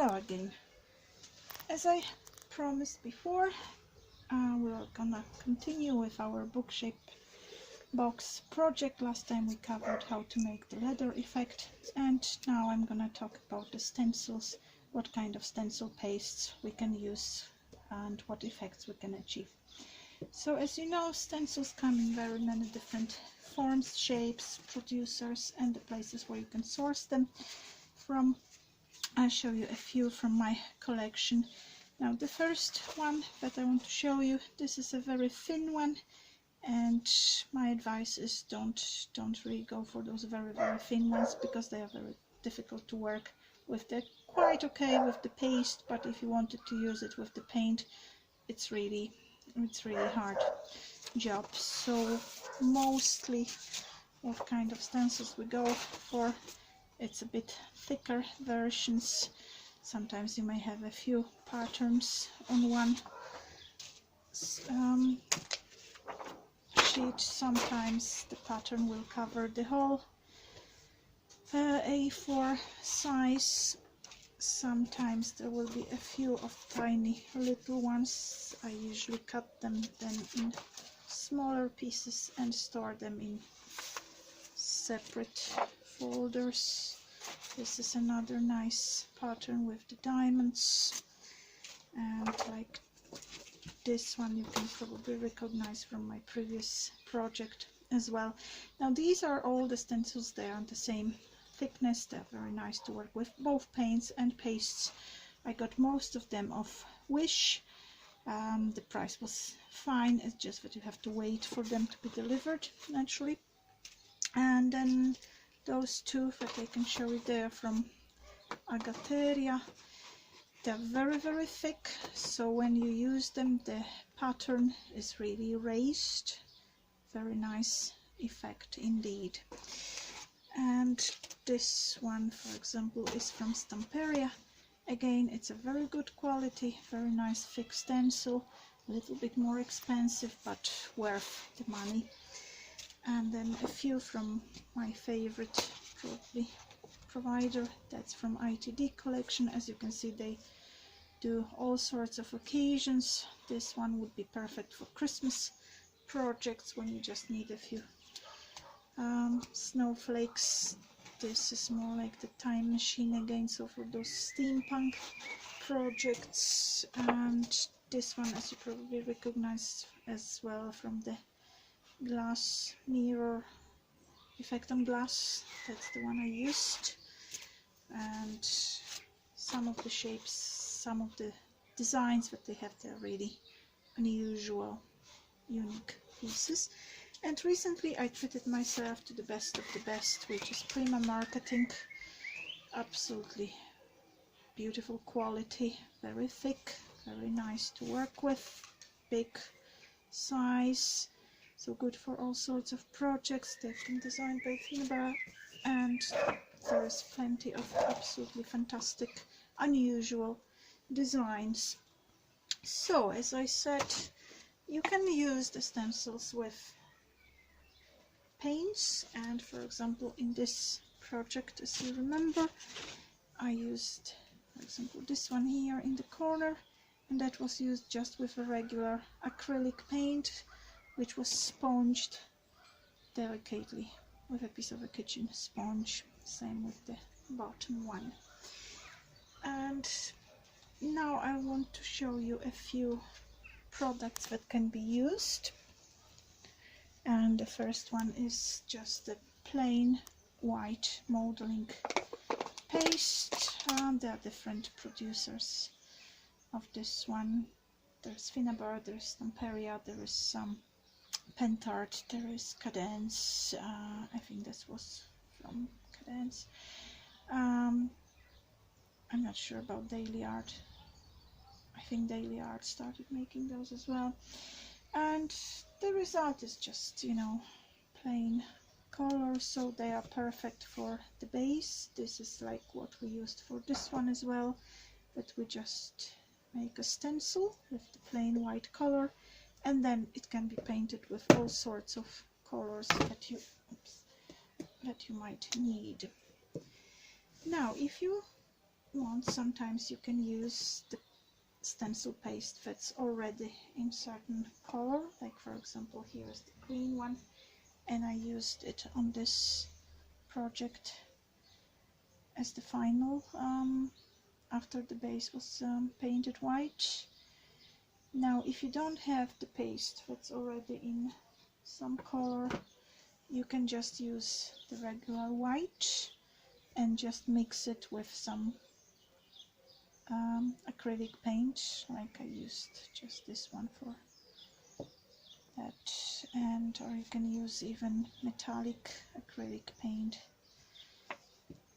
Hello again. As I promised before, we're gonna continue with our Bookshaped box project. Last time we covered how to make the leather effect, and now I'm gonna talk about the stencils, what kind of stencil pastes we can use and what effects we can achieve. So as you know, stencils come in very many different forms, shapes, producers, and the places where you can source them from. I'll show you a few from my collection. Now the first one that I want to show you, this is a very thin one, and my advice is don't really go for those very thin ones, because they are very difficult to work with. They're quite okay with the paste, but if you wanted to use it with the paint, it's really hard job. So mostly what kind of stencils we go for, it's a bit thicker versions. Sometimes you may have a few patterns on one sheet. Sometimes the pattern will cover the whole A4 size. Sometimes there will be a few of tiny little ones. I usually cut them then in smaller pieces and store them in separate folders. This is another nice pattern with the diamonds, and like this one you can probably recognize from my previous project as well. Now these are all the stencils, they are the same thickness, they're very nice to work with, both paints and pastes. I got most of them off Wish. The price was fine, it's just that you have to wait for them to be delivered naturally. And then those two that I can show you, there from Agateria. They're very thick, so when you use them the pattern is really raised. Very nice effect indeed. And this one, for example, is from Stamperia. Again, it's a very good quality, very nice thick stencil, a little bit more expensive but worth the money. And then a few from my favorite probably provider, that's from ITD collection. As you can see, they do all sorts of occasions. This one would be perfect for Christmas projects when you just need a few snowflakes. This is more like the time machine again, so for those steampunk projects. And this one, as you probably recognize as well from the glass mirror effect on glass, that's the one I used. And some of the shapes, some of the designs that they have, they're really unusual, unique pieces. And recently I treated myself to the best of the best, which is Prima Marketing. Absolutely beautiful quality, very thick, very nice to work with, big size, so good for all sorts of projects. They've been designed by Finbar, and there's plenty of absolutely fantastic, unusual designs. So as I said, you can use the stencils with paints, and for example in this project, as you remember, I used, for example, this one here in the corner, and that was used just with a regular acrylic paint, which was sponged delicately with a piece of a kitchen sponge. Same with the bottom one. And now I want to show you a few products that can be used. And the first one is just a plain white modeling paste. There are different producers of this one. There's Finnabar, there's Stamperia, there is some Pentart, there is Cadence. I think this was from Cadence. I'm not sure about Daily Art. I think Daily Art started making those as well. And the result is just, you know, plain colors, so they are perfect for the base. This is like what we used for this one as well, but we just make a stencil with the plain white color, and then it can be painted with all sorts of colors that you might need. Now if you want, sometimes you can use the stencil paste that's already in certain color, like for example here is the green one, and I used it on this project as the final after the base was painted white. Now if you don't have the paste that's already in some color, you can just use the regular white and just mix it with some acrylic paint, like I used just this one for that, and or you can use even metallic acrylic paint,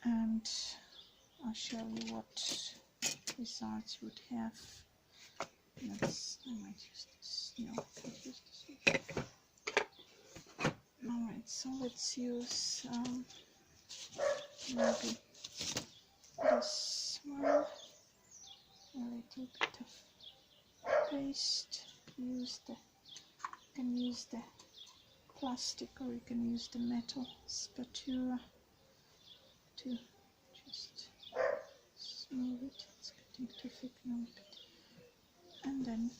and I'll show you what results you would have. Let's, I might use this. No, I can't use this one. Alright, so let's use maybe this one. A little bit of paste. You can use the plastic, or you can use the metal spatula to just smooth it. It's getting too thick now. And then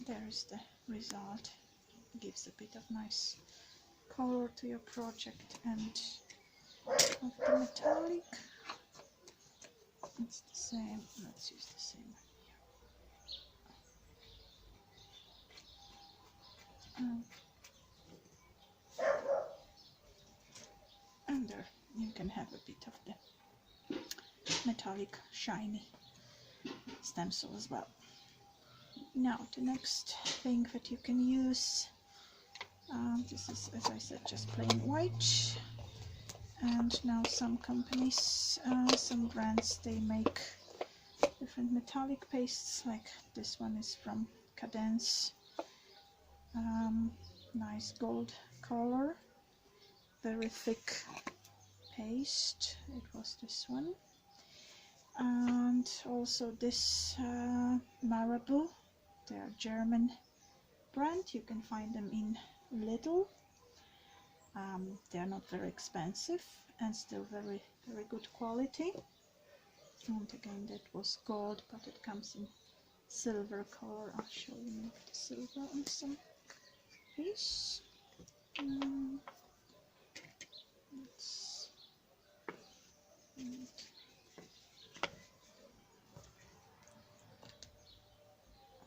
there is the result. It gives a bit of nice color to your project. And of the metallic, it's the same. Let's use the same one here. And there you can have a bit of the metallic shiny stencil as well. Now the next thing that you can use, this is, as I said, just plain white, and now some companies, some brands, they make different metallic pastes, like this one is from Cadence, nice gold color, very thick paste, it was this one. And also this Marabou, they're German brand, you can find them in Lidl. They're not very expensive and still very good quality. And again, that was gold, but it comes in silver color. I'll show you maybe the silver on some piece.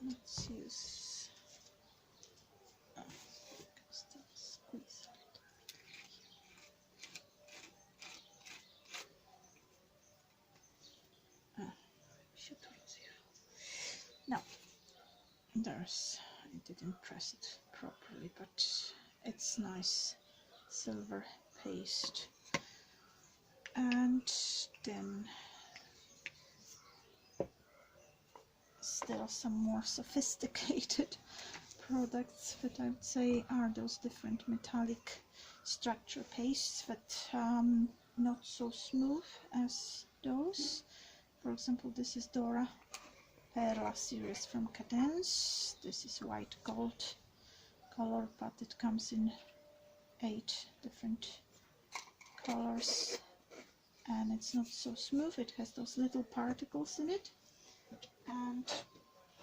Let's use, I can still squeeze a little bit. Now, there's, I didn't press it properly, but it's nice silver paste. And then still some more sophisticated products that I would say are those different metallic structure pastes that not so smooth as those. For example, this is Dora Perla series from Cadence. This is white gold color, but it comes in 8 different colors, and it's not so smooth. It has those little particles in it, and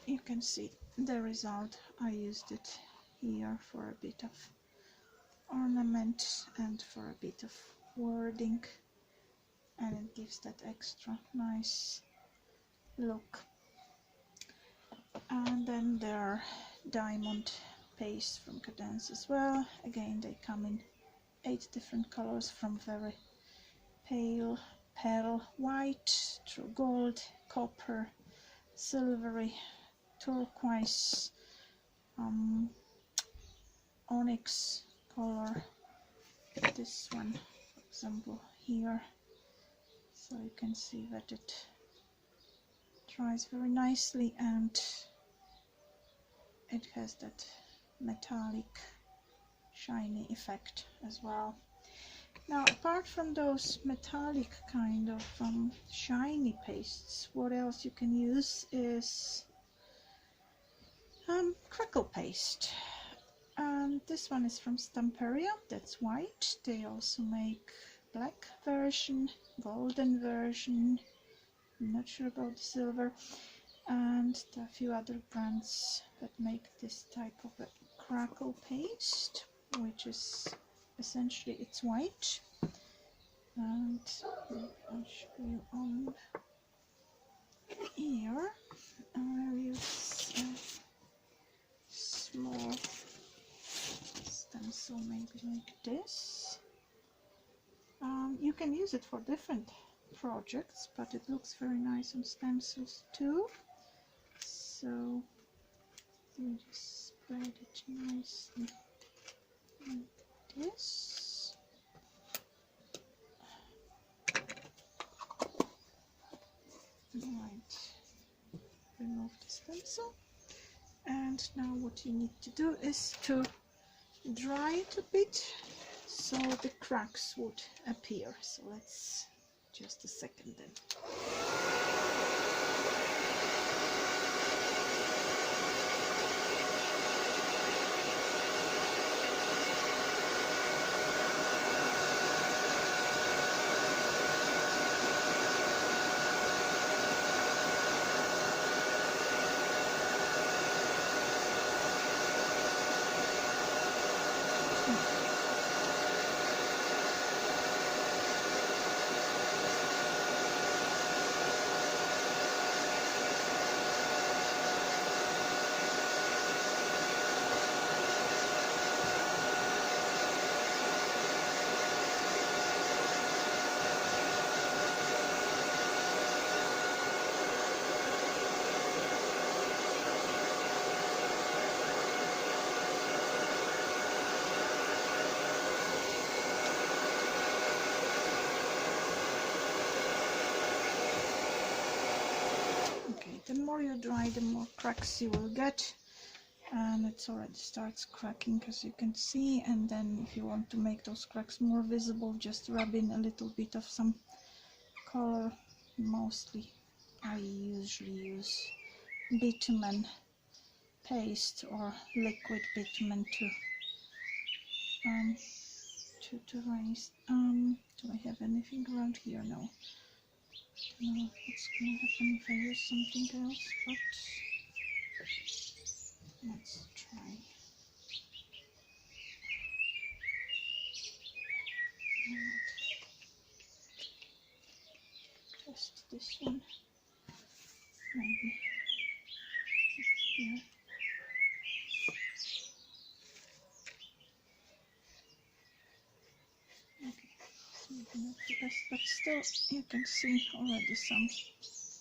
you can see the result. I used it here for a bit of ornament and for a bit of wording, and it gives that extra nice look. And then there are diamond paste from Cadence as well. Again, they come in 8 different colors, from very pale pearl white through gold, copper, silvery, turquoise, onyx color. This one, for example, here, so you can see that it dries very nicely and it has that metallic shiny effect as well. Now, apart from those metallic kind of shiny pastes, what else you can use is crackle paste. And this one is from Stamperia, that's white. They also make black version, golden version, I'm not sure about the silver, and a few other brands that make this type of a crackle paste, which is essentially it's white. And I'll show you on here. I'll use a small stencil, maybe like this. You can use it for different projects, but it looks very nice on stencils too. So you just spread it nicely like this. Right, remove the stencil, and now what you need to do is to dry it a bit so the cracks would appear. So let's just a second then. The more you dry, the more cracks you will get, and it already starts cracking, as you can see. And then if you want to make those cracks more visible, just rub in a little bit of some color. Mostly I usually use bitumen paste or liquid bitumen to raise. Do I have anything around here? No. I don't know what's going to happen if I use something else, but let's try. Just this one, maybe here. Okay, it's maybe not the best, but still you can see already some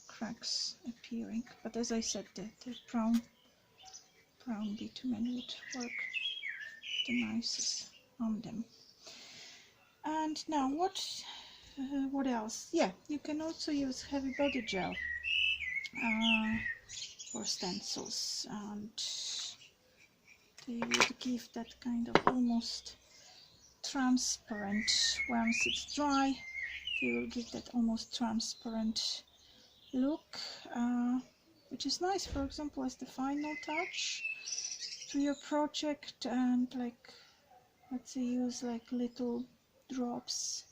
cracks appearing. But as I said, the brown bitumen would work the nicest on them. And now what else? Yeah, you can also use heavy body gel for stencils, and they would give that kind of almost transparent. Once it's dry, they will give that almost transparent look, which is nice, for example, as the final touch to your project. And like, let's say, use like little drops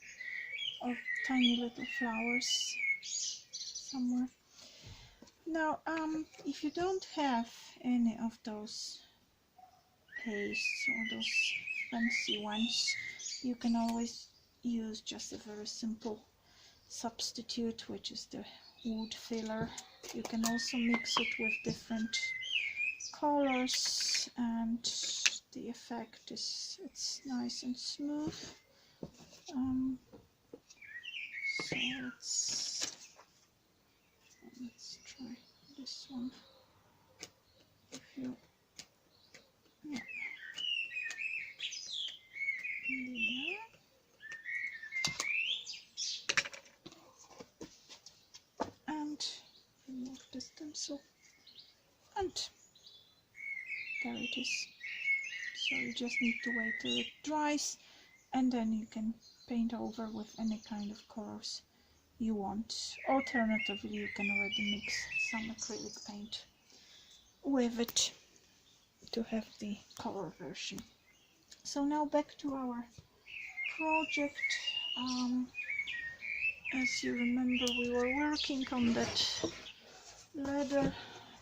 of tiny little flowers somewhere. Now, if you don't have any of those pastes or those fancy ones, you can always use just a very simple substitute, which is the wood filler. You can also mix it with different colors, and the effect is, it's nice and smooth. So let's try this one. Yeah. And remove the stencil, and there it is. So you just need to wait till it dries, and then you can paint over with any kind of colors you want. Alternatively, you can already mix some acrylic paint with it to have the color version. So now back to our project. As you remember, we were working on that leather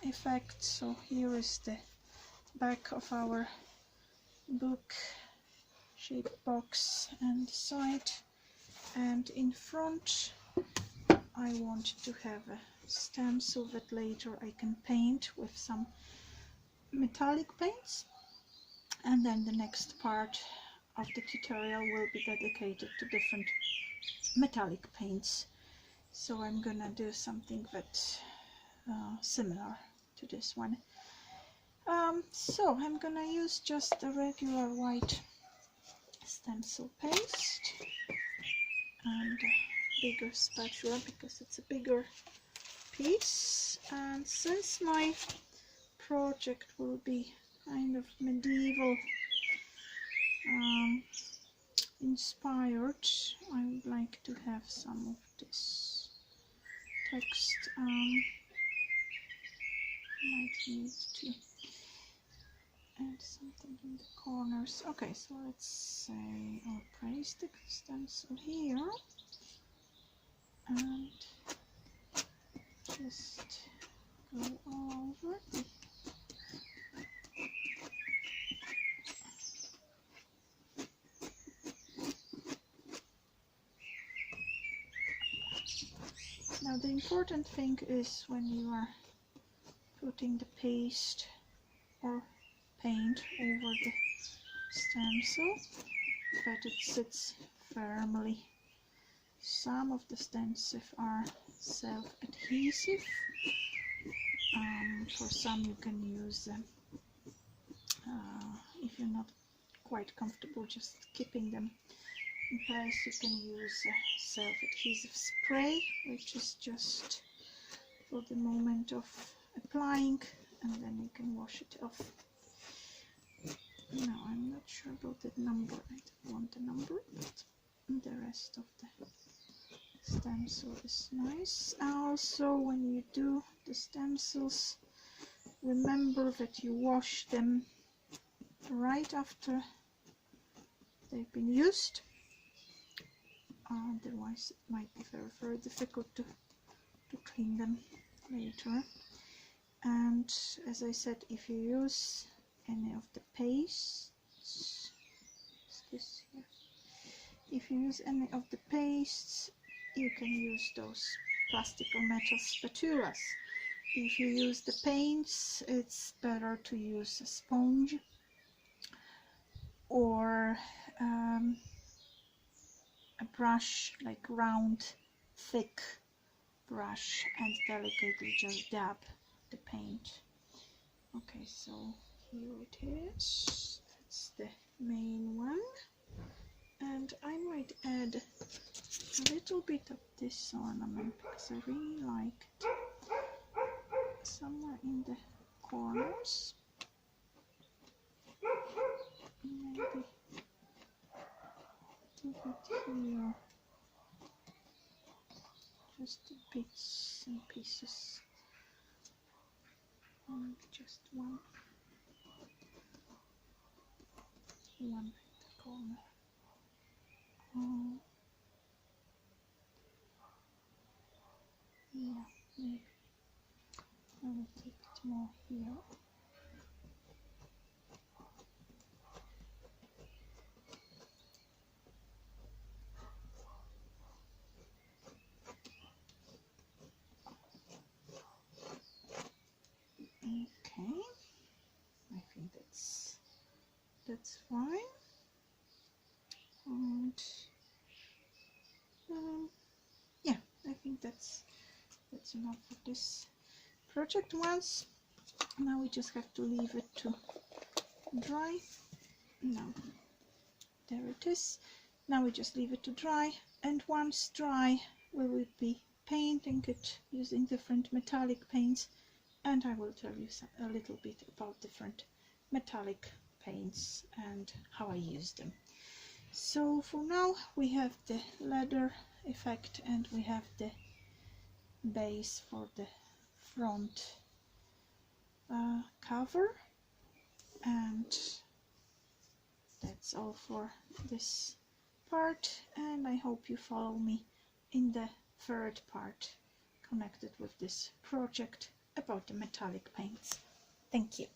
effect, so here is the back of our book shaped box and side, and in front I want to have a stencil that later I can paint with some metallic paints, and then the next part of the tutorial will be dedicated to different metallic paints. So I'm gonna do something that similar to this one. So I'm gonna use just a regular white stencil paste and a bigger spatula because it's a bigger piece, and since my project will be kind of medieval inspired, I would like to have some of this text. Might need to add something in the corners. Okay, so let's say I'll place the stencil here and just go over. Now the important thing is when you are putting the paste or paint over the stencil that it sits firmly. Some of the stencils are self-adhesive. For some you can use them. If you're not quite comfortable just keeping them in place, you can use a self-adhesive spray, which is just for the moment of applying, and then you can wash it off. Now I'm not sure about the number, I don't want the number, but the rest of the stencil is nice. Also, when you do the stencils, remember that you wash them right after they've been used, otherwise it might be very, very difficult to clean them later. And as I said, if you use any of the pastes, this here? If you use any of the pastes, you can use those plastic or metal spatulas. If you use the paints, it's better to use a sponge or a brush, like round, thick brush, and delicately just dab the paint. Okay, so here it is. That's the main one, and I might add a little bit of this ornament because I really like it somewhere in the corners. Maybe a little bit here, just the bits and pieces. Just one in the corner. Yeah, maybe a little bit more here. Okay, I think that's fine. And yeah, I think that's enough for this project. Once now we just have to leave it to dry. Now there it is. Now we just leave it to dry, and once dry we will be painting it using different metallic paints, and I will tell you a little bit about different metallic paints and how I use them. So for now we have the leather effect and we have the base for the front cover, and that's all for this part, and I hope you follow me in the third part connected with this project about the metallic paints. Thank you.